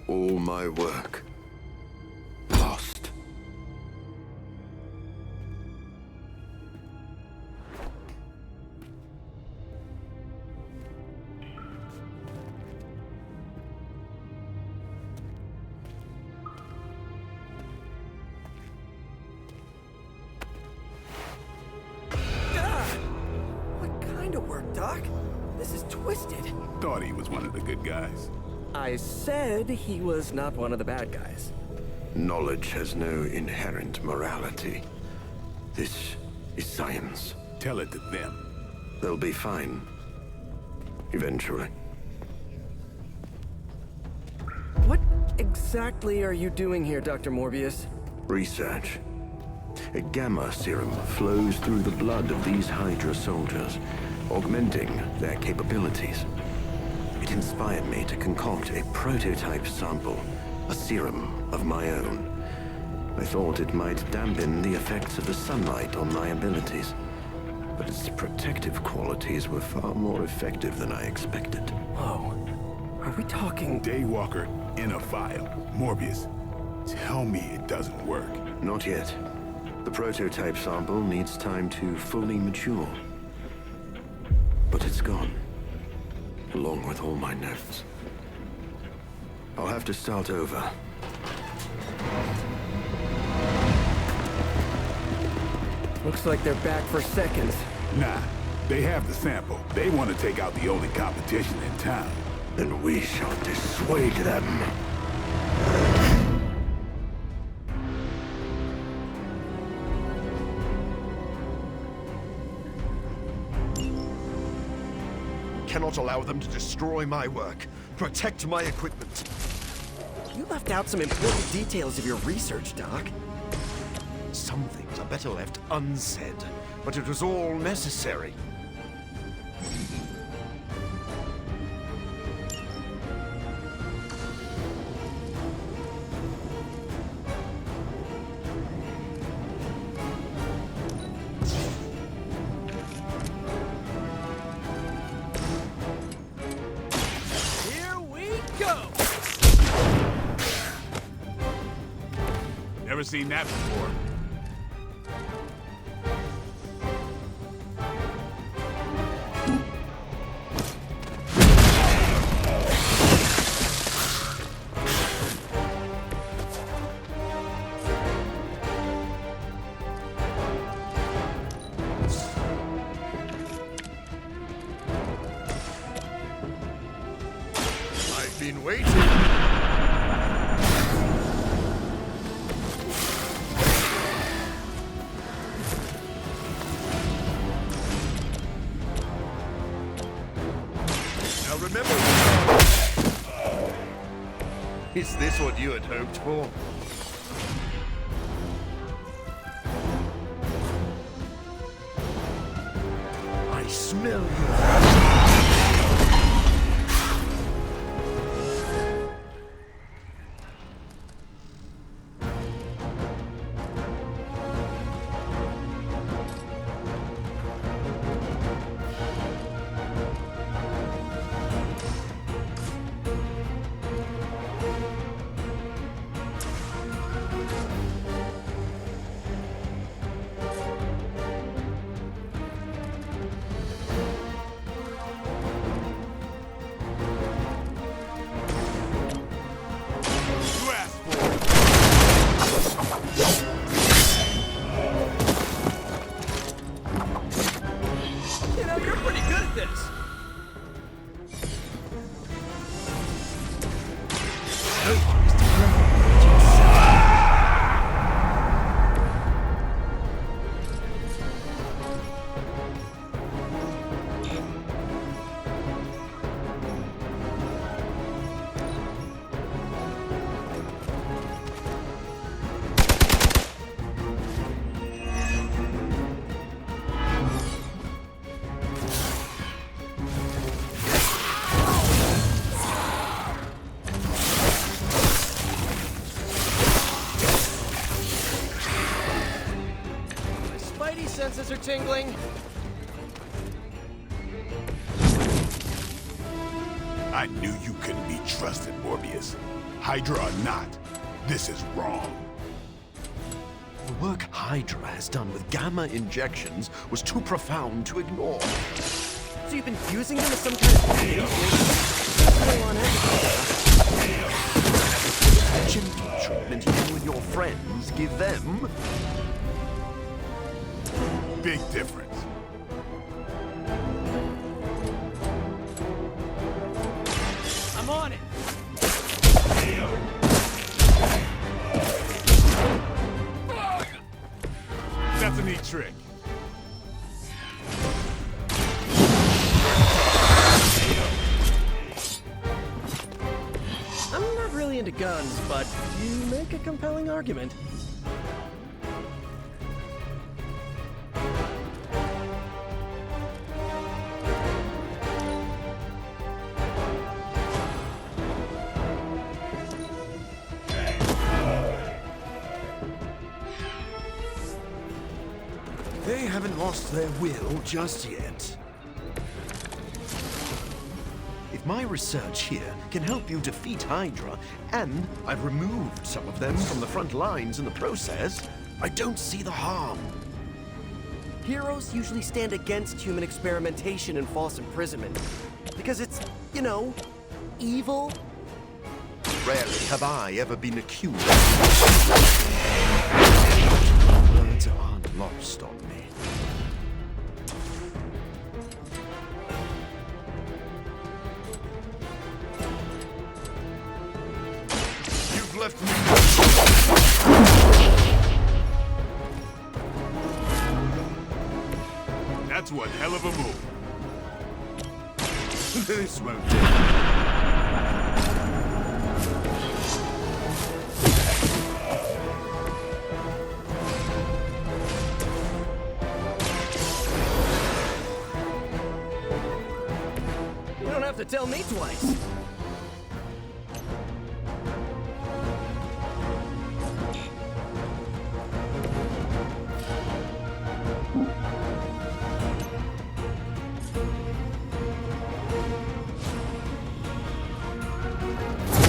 All my work. Lost. What kind of work, Doc? This is twisted. Thought he was one of the good guys. I said he was not one of the bad guys. Knowledge has no inherent morality. This is science. Tell it to them. They'll be fine. Eventually. What exactly are you doing here, Dr. Morbius? Research. A gamma serum flows through the blood of these Hydra soldiers, augmenting their capabilities. It inspired me to concoct a prototype sample, a serum of my own. I thought it might dampen the effects of the sunlight on my abilities, but its protective qualities were far more effective than I expected. Whoa. Are we talking... Daywalker in a vial. Morbius, tell me it doesn't work. Not yet. The prototype sample needs time to fully mature. But it's gone, along with all my notes. I'll have to start over. Looks like they're back for seconds. Nah, they have the sample. They want to take out the only competition in town. Then we shall dissuade them. Cannot allow them to destroy my work. Protect my equipment. You left out some important details of your research, Doc. Some things are better left unsaid, but it was all necessary. Here we go! Never seen that before. I've been waiting. Now remember, is this what you had hoped for? I smell you. You asked for it. You know, you're pretty good at this. Spidey senses are tingling. I knew you couldn't be trusted, Morbius. Hydra or not, this is wrong. The work Hydra has done with gamma injections was too profound to ignore. So you've been using them as some kind of Gentle treatment you and your friends give them. Big difference. I'm on it. That's a neat trick. I'm not really into guns, but you make a compelling argument. They haven't lost their will just yet. If my research here can help you defeat Hydra, and I've removed some of them from the front lines in the process, I don't see the harm. Heroes usually stand against human experimentation and false imprisonment. Because it's, you know, evil. Rarely have I ever been accused. Words aren't lost on me. You've left me. That's one hell of a move. This won't do. You don't have to tell me twice.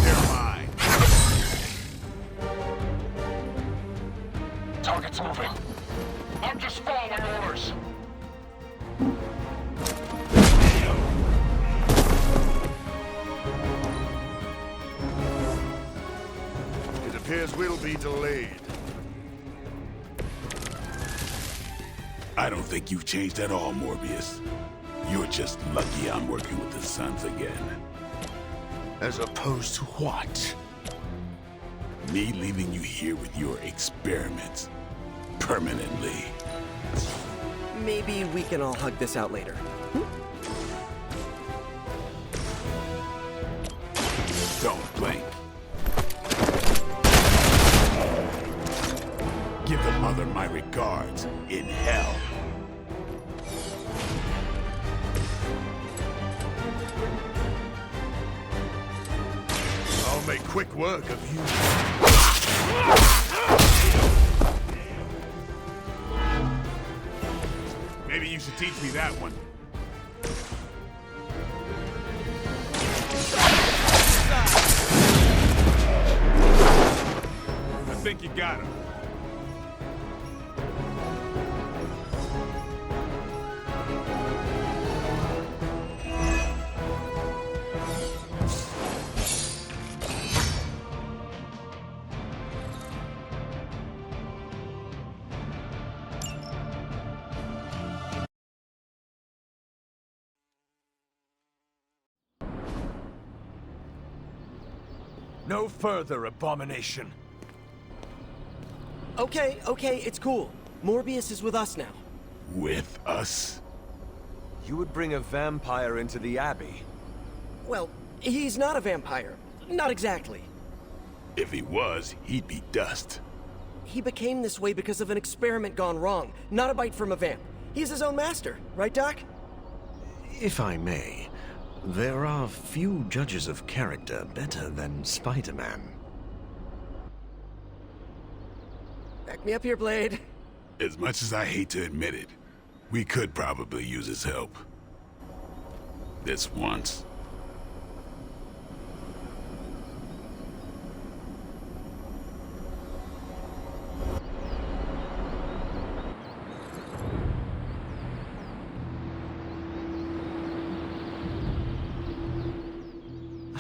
They're mine. Target's moving. I'm just following orders. It appears we'll be delayed. I don't think you've changed at all, Morbius. You're just lucky I'm working with the Sons again. As opposed to what? Me leaving you here with your experiments. Permanently. Maybe we can all hug this out later. Don't blink. Give the mother my regards in hell. I'll make quick work of you. Maybe you should teach me that one. I think you got him. No further abomination. Okay, it's cool. Morbius is with us now. With us? You would bring a vampire into the Abbey. Well, he's not a vampire. Not exactly. If he was, he'd be dust. He became this way because of an experiment gone wrong, not a bite from a vamp. He's his own master, right, Doc? If I may, there are few judges of character better than Spider-Man. Back me up here, Blade. As much as I hate to admit it, we could probably use his help. This once.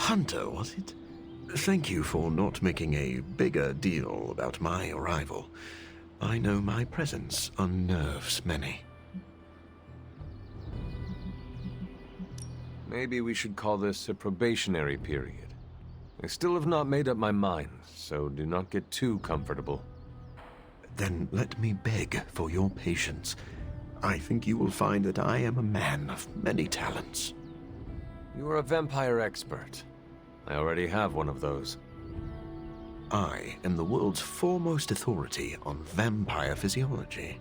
hunter, was it? Thank you for not making a bigger deal about my arrival. I know my presence unnerves many. Maybe we should call this a probationary period. I still have not made up my mind, so do not get too comfortable. Then let me beg for your patience. I think you will find that I am a man of many talents. You are a vampire expert. I already have one of those. I am the world's foremost authority on vampire physiology.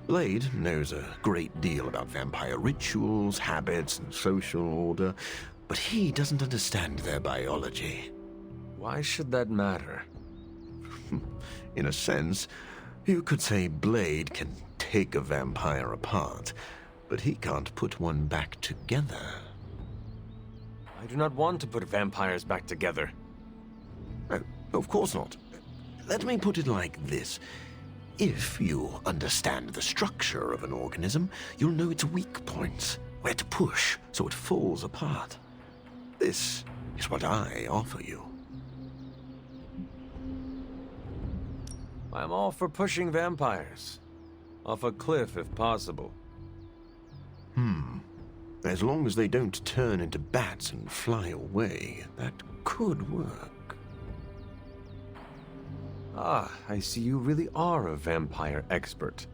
Blade knows a great deal about vampire rituals, habits, and social order, but he doesn't understand their biology. Why should that matter? In a sense, you could say Blade can take a vampire apart, but he can't put one back together. I do not want to put vampires back together. No, of course not. Let me put it like this. If you understand the structure of an organism, you'll know its weak points, where to push so it falls apart. This is what I offer you. I'm all for pushing vampires. Off a cliff if possible. As long as they don't turn into bats and fly away, that could work. Ah, I see you really are a vampire expert.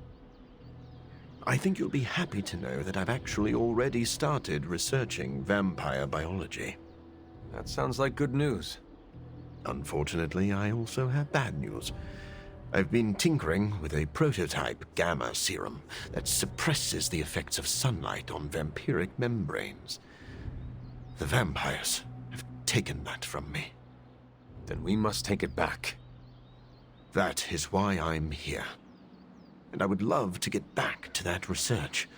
I think you'll be happy to know that I've actually already started researching vampire biology. That sounds like good news. Unfortunately, I also have bad news. I've been tinkering with a prototype gamma serum that suppresses the effects of sunlight on vampiric membranes. The vampires have taken that from me. Then we must take it back. That is why I'm here. And I would love to get back to that research.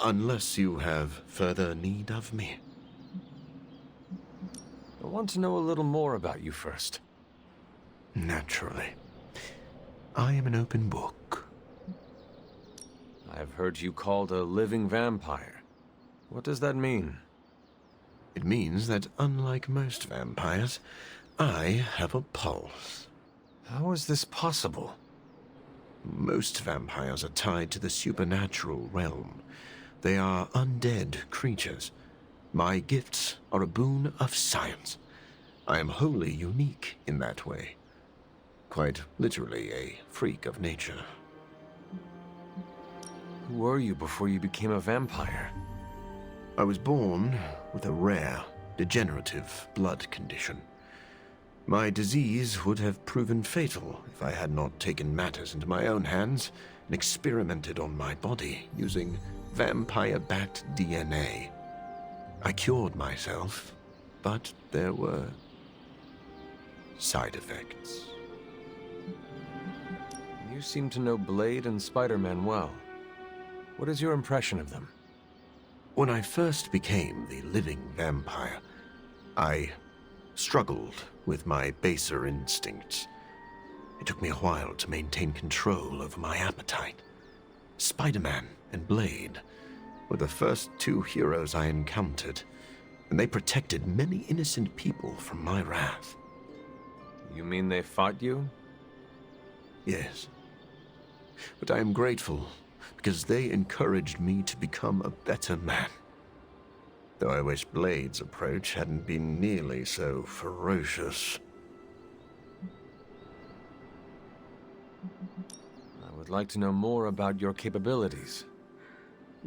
Unless you have further need of me. I want to know a little more about you first. Naturally. I am an open book. I've heard you called a living vampire. What does that mean? It means that unlike most vampires, I have a pulse. How is this possible? Most vampires are tied to the supernatural realm. They are undead creatures. My gifts are a boon of science. I am wholly unique in that way. Quite literally a freak of nature. Who were you before you became a vampire? I was born with a rare, degenerative blood condition. My disease would have proven fatal if I had not taken matters into my own hands and experimented on my body using vampire bat DNA. I cured myself, but there were side effects. You seem to know Blade and Spider-Man well. What is your impression of them? When I first became the living vampire, I struggled with my baser instincts. It took me a while to maintain control over my appetite. Spider-Man and Blade were the first two heroes I encountered, and they protected many innocent people from my wrath. You mean they fought you? Yes. But I am grateful because they encouraged me to become a better man. Though I wish Blade's approach hadn't been nearly so ferocious. I would like to know more about your capabilities.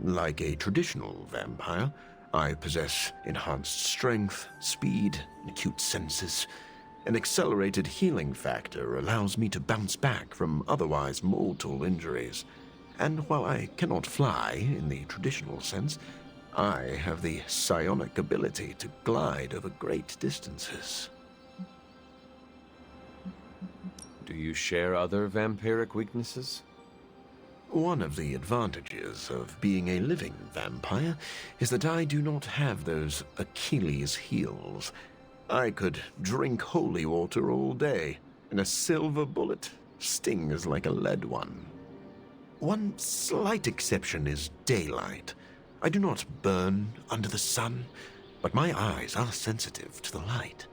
Like a traditional vampire, I possess enhanced strength, speed, and acute senses. An accelerated healing factor allows me to bounce back from otherwise mortal injuries. And while I cannot fly in the traditional sense, I have the psionic ability to glide over great distances. Do you share other vampiric weaknesses? One of the advantages of being a living vampire is that I do not have those Achilles heels. I could drink holy water all day, and a silver bullet stings like a lead one. One slight exception is daylight. I do not burn under the sun, but my eyes are sensitive to the light,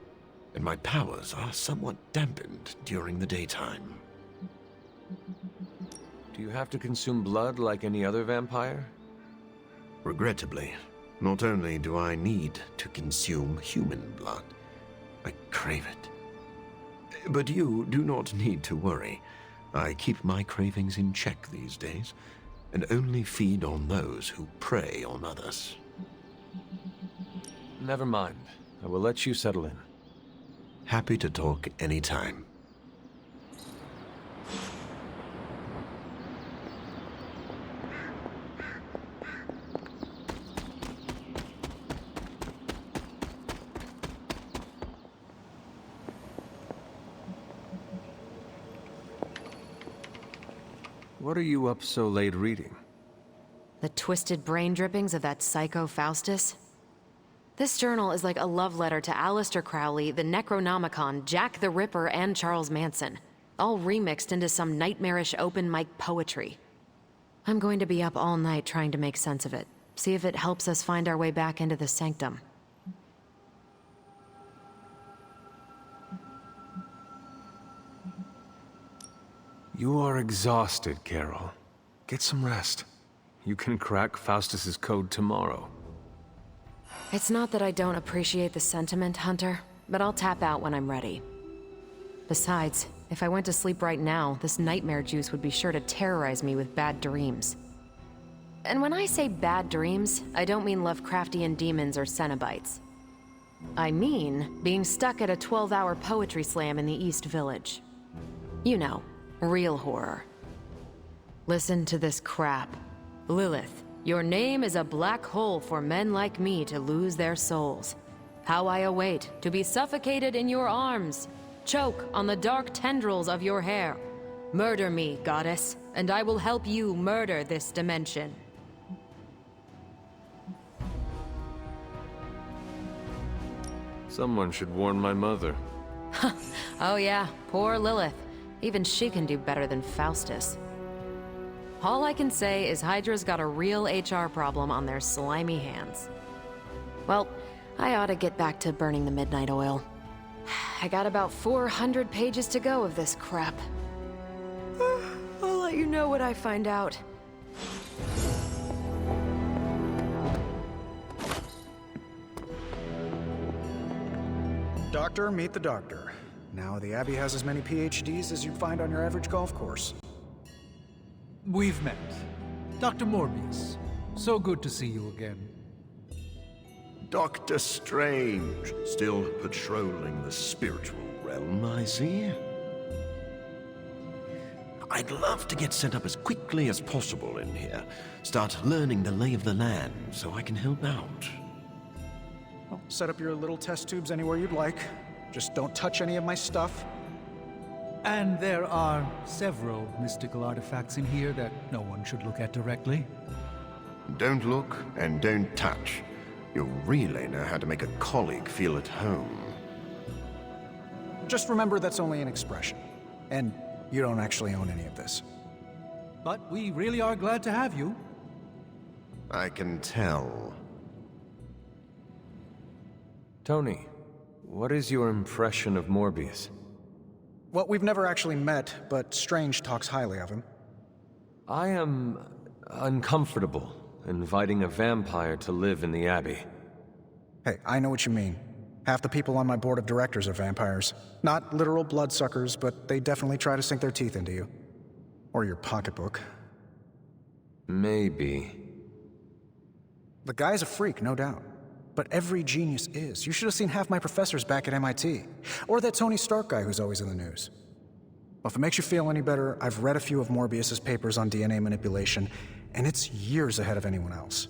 and my powers are somewhat dampened during the daytime. Do you have to consume blood like any other vampire? Regrettably, not only do I need to consume human blood, I crave it. But you do not need to worry. I keep my cravings in check these days, and only feed on those who prey on others. Never mind. I will let you settle in. Happy to talk anytime. What are you up so late reading? The twisted brain drippings of that psycho Faustus? This journal is like a love letter to Aleister Crowley, the Necronomicon, Jack the Ripper, and Charles Manson, all remixed into some nightmarish open mic poetry. I'm going to be up all night trying to make sense of it, see if it helps us find our way back into the sanctum. You are exhausted, Carol. Get some rest. You can crack Faustus's code tomorrow. It's not that I don't appreciate the sentiment, Hunter, but I'll tap out when I'm ready. Besides, if I went to sleep right now, this nightmare juice would be sure to terrorize me with bad dreams. And when I say bad dreams, I don't mean Lovecraftian demons or Cenobites. I mean being stuck at a 12-hour poetry slam in the East Village. You know, real horror. Listen to this crap. Lilith, your name is a black hole for men like me to lose their souls. How I await to be suffocated in your arms. Choke on the dark tendrils of your hair. Murder me, goddess, and I will help you murder this dimension. Someone should warn my mother. Oh yeah, poor Lilith. Even she can do better than Faustus. All I can say is Hydra's got a real HR problem on their slimy hands. Well, I ought to get back to burning the midnight oil. I got about 400 pages to go of this crap. I'll let you know what I find out. Doctor, meet the doctor. Now the Abbey has as many PhDs as you'd find on your average golf course. We've met. Dr. Morbius. So good to see you again. Doctor Strange, still patrolling the spiritual realm, I see. I'd love to get set up as quickly as possible in here. Start learning the lay of the land so I can help out. Well, set up your little test tubes anywhere you'd like. Just don't touch any of my stuff. And there are several mystical artifacts in here that no one should look at directly. Don't look and don't touch. You'll really know how to make a colleague feel at home. Just remember that's only an expression. And you don't actually own any of this. But we really are glad to have you. I can tell. Tony, what is your impression of Morbius? Well, we've never actually met, but Strange talks highly of him. I am uncomfortable inviting a vampire to live in the Abbey. Hey, I know what you mean. Half the people on my board of directors are vampires. Not literal bloodsuckers, but they definitely try to sink their teeth into you. Or your pocketbook. Maybe. The guy's a freak, no doubt. But every genius is. You should have seen half my professors back at MIT. Or that Tony Stark guy who's always in the news. Well, if it makes you feel any better, I've read a few of Morbius's papers on DNA manipulation, and it's years ahead of anyone else.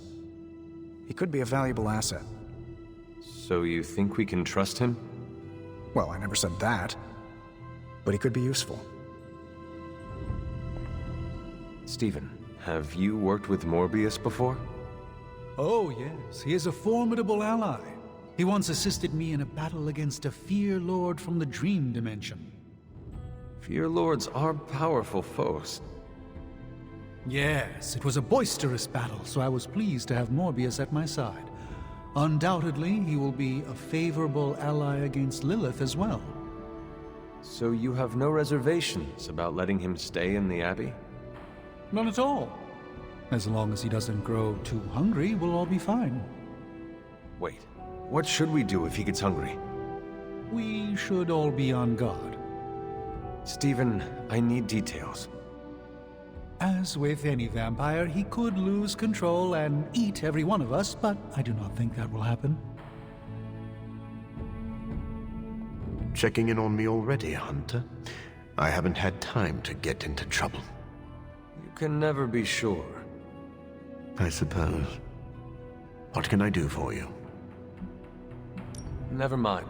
He could be a valuable asset. So you think we can trust him? Well, I never said that. But he could be useful. Stephen, have you worked with Morbius before? Oh, yes. He is a formidable ally. He once assisted me in a battle against a Fear Lord from the Dream Dimension. Fear Lords are powerful foes. Yes, it was a boisterous battle, so I was pleased to have Morbius at my side. Undoubtedly, he will be a favorable ally against Lilith as well. So you have no reservations about letting him stay in the Abbey? None at all. As long as he doesn't grow too hungry, we'll all be fine. Wait, what should we do if he gets hungry? We should all be on guard. Stephen, I need details. As with any vampire, he could lose control and eat every one of us, but I do not think that will happen. Checking in on me already, Hunter? I haven't had time to get into trouble. You can never be sure. I suppose. What can I do for you? Never mind.